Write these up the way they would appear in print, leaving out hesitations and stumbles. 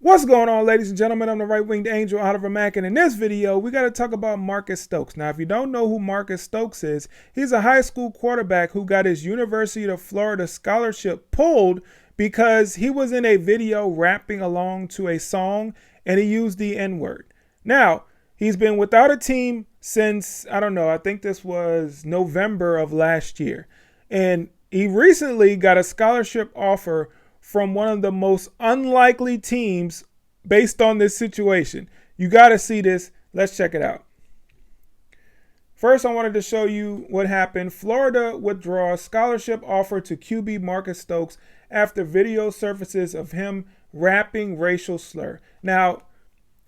What's going on, ladies and gentlemen? I'm the right-winged angel, Oliver Mack, and in this video, we got to talk about Marcus Stokes. Now, if you don't know who Marcus Stokes is, he's a high school quarterback who got his University of Florida scholarship pulled because he was in a video rapping along to a song and he used the N-word. Now, he's been without a team since, I don't know, I think this was November of last year. And he recently got a scholarship offer from one of the most unlikely teams based on this situation. You got to see this. Let's check it out. First, I wanted to show you what happened. Florida withdraws scholarship offer to QB Marcus Stokes after video surfaces of him rapping racial slur. Now,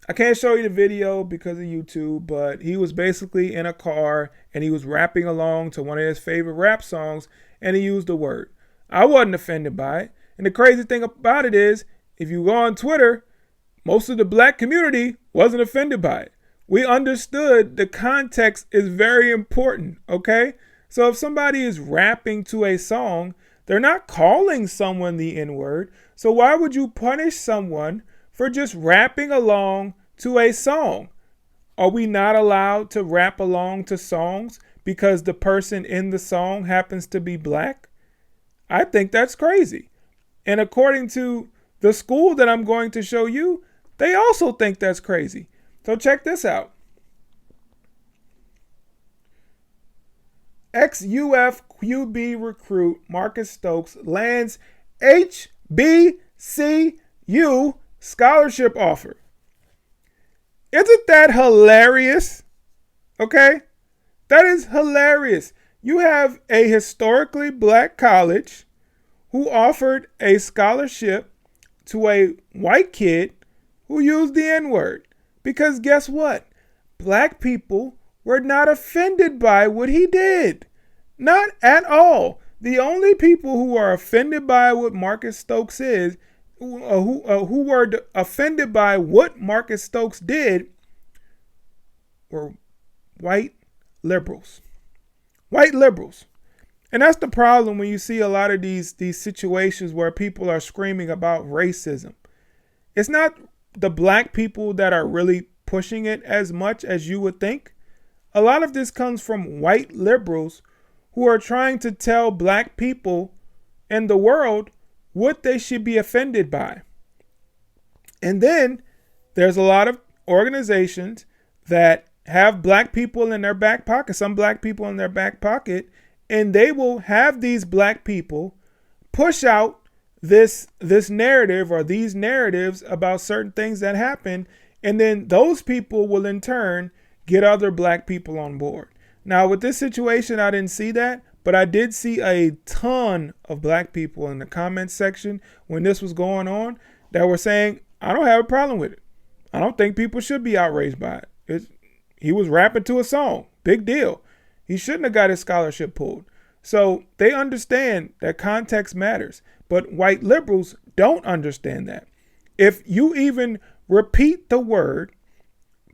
I can't show you the video because of YouTube, but he was basically in a car and he was rapping along to one of his favorite rap songs and he used the word. I wasn't offended by it. And the crazy thing about it is, if you go on Twitter, most of the black community wasn't offended by it. We understood the context is very important, okay? So if somebody is rapping to a song, they're not calling someone the N-word. So why would you punish someone for just rapping along to a song? Are we not allowed to rap along to songs because the person in the song happens to be black? I think that's crazy. And according to the school that I'm going to show you, they also think that's crazy. So check this out. Ex-UF QB recruit Marcus Stokes lands HBCU scholarship offer. Isn't that hilarious? Okay? That is hilarious. You have a historically black college who offered a scholarship to a white kid who used the N-word. Because guess what? Black people were not offended by what he did. Not at all. The only people who are offended by what Marcus Stokes is, who were offended by what Marcus Stokes did, were white liberals. White liberals. And that's the problem when you see a lot of these situations where people are screaming about racism. It's not the black people that are really pushing it as much as you would think. A lot of this comes from white liberals who are trying to tell black people and the world what they should be offended by. And then there's a lot of organizations that have black people in their back pocket, some black people in their back pocket, and they will have these black people push out this narrative or these narratives about certain things that happen. And then those people will in turn get other black people on board. Now, with this situation, I didn't see that, but I did see a ton of black people in the comments section when this was going on that were saying, I don't have a problem with it. I don't think people should be outraged by it. He was rapping to a song. Big deal. He shouldn't have got his scholarship pulled. So they understand that context matters, but white liberals don't understand that. If you even repeat the word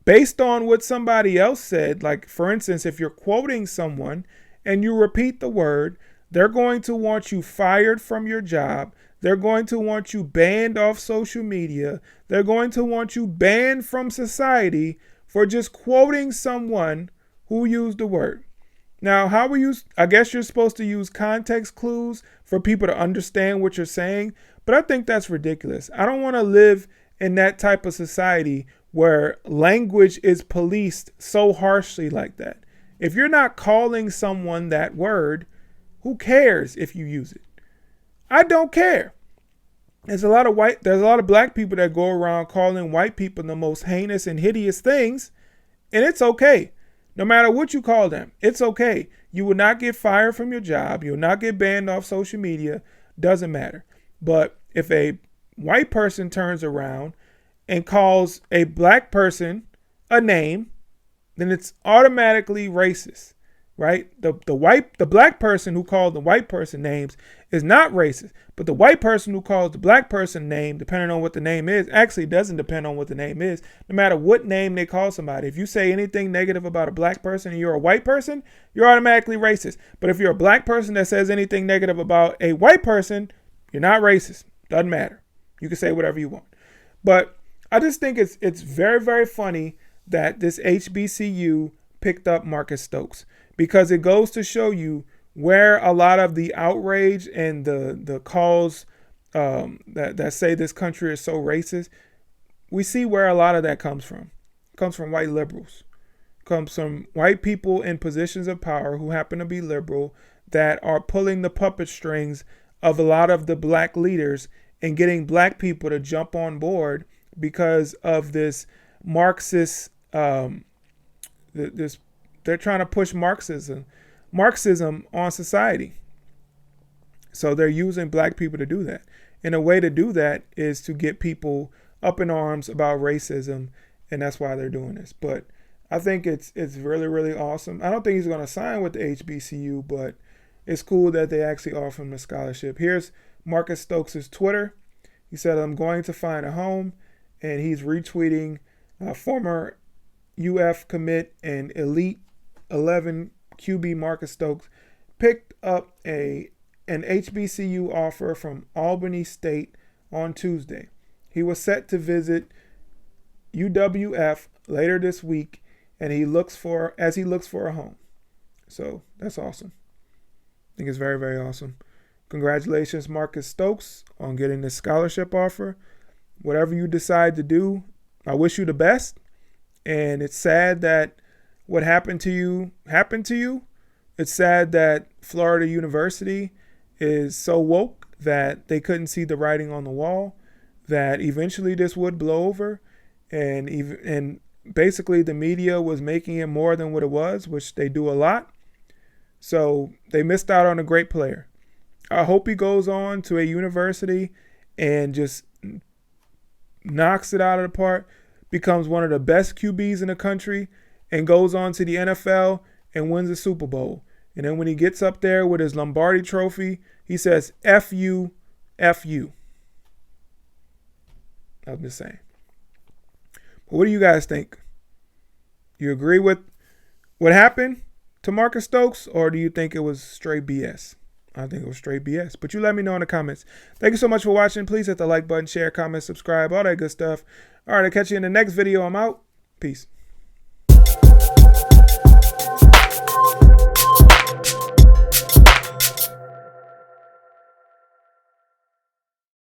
based on what somebody else said, like for instance, if you're quoting someone and you repeat the word, they're going to want you fired from your job. They're going to want you banned off social media. They're going to want you banned from society for just quoting someone who used the word. Now, how we use, I guess you're supposed to use context clues for people to understand what you're saying, but I think that's ridiculous. I don't want to live in that type of society where language is policed so harshly like that. If you're not calling someone that word, who cares if you use it? I don't care. There's a lot of black people that go around calling white people the most heinous and hideous things, and it's okay. No matter what you call them, it's okay. You will not get fired from your job. You will not get banned off social media. Doesn't matter. But if a white person turns around and calls a black person a name, then it's automatically racist, right? The black person who called the white person names is not racist, but the white person who calls the black person name, depending on what the name is, actually doesn't depend on what the name is. No matter what name they call somebody, if you say anything negative about a black person and you're a white person, you're automatically racist. But if you're a black person that says anything negative about a white person, you're not racist. Doesn't matter. You can say whatever you want. But I just think it's very, very funny that this HBCU picked up Marcus Stokes, because it goes to show you where a lot of the outrage and the calls that say this country is so racist, we see where a lot of that comes from. It comes from white liberals. It comes from white people in positions of power who happen to be liberal, that are pulling the puppet strings of a lot of the black leaders and getting black people to jump on board because of this Marxist. This They're trying to push Marxism on society. So they're using black people to do that. And a way to do that is to get people up in arms about racism, and that's why they're doing this. But I think it's really, really awesome. I don't think he's going to sign with the HBCU, but it's cool that they actually offer him a scholarship. Here's Marcus Stokes' Twitter. He said, "I'm going to find a home," and he's retweeting former UF commit and Elite 11 QB Marcus Stokes picked up an HBCU offer from Albany State on Tuesday. He was set to visit UWF later this week, and he looks for a home. So that's awesome. I think it's very, very awesome. Congratulations, Marcus Stokes, on getting this scholarship offer. Whatever you decide to do, I wish you the best. And it's sad that what happened to you happened to you. It's sad that Florida University is so woke that they couldn't see the writing on the wall, that eventually this would blow over, and basically the media was making it more than what it was, which they do a lot. So they missed out on a great player. I hope he goes on to a university and just knocks it out of the park, becomes one of the best QBs in the country, and goes on to the NFL and wins the Super Bowl. And then when he gets up there with his Lombardi trophy, he says, F you, F you. I'm just saying. But what do you guys think? You agree with what happened to Marcus Stokes, or do you think it was straight BS? I think it was straight BS. But you let me know in the comments. Thank you so much for watching. Please hit the like button, share, comment, subscribe, all that good stuff. All right, I'll catch you in the next video. I'm out. Peace.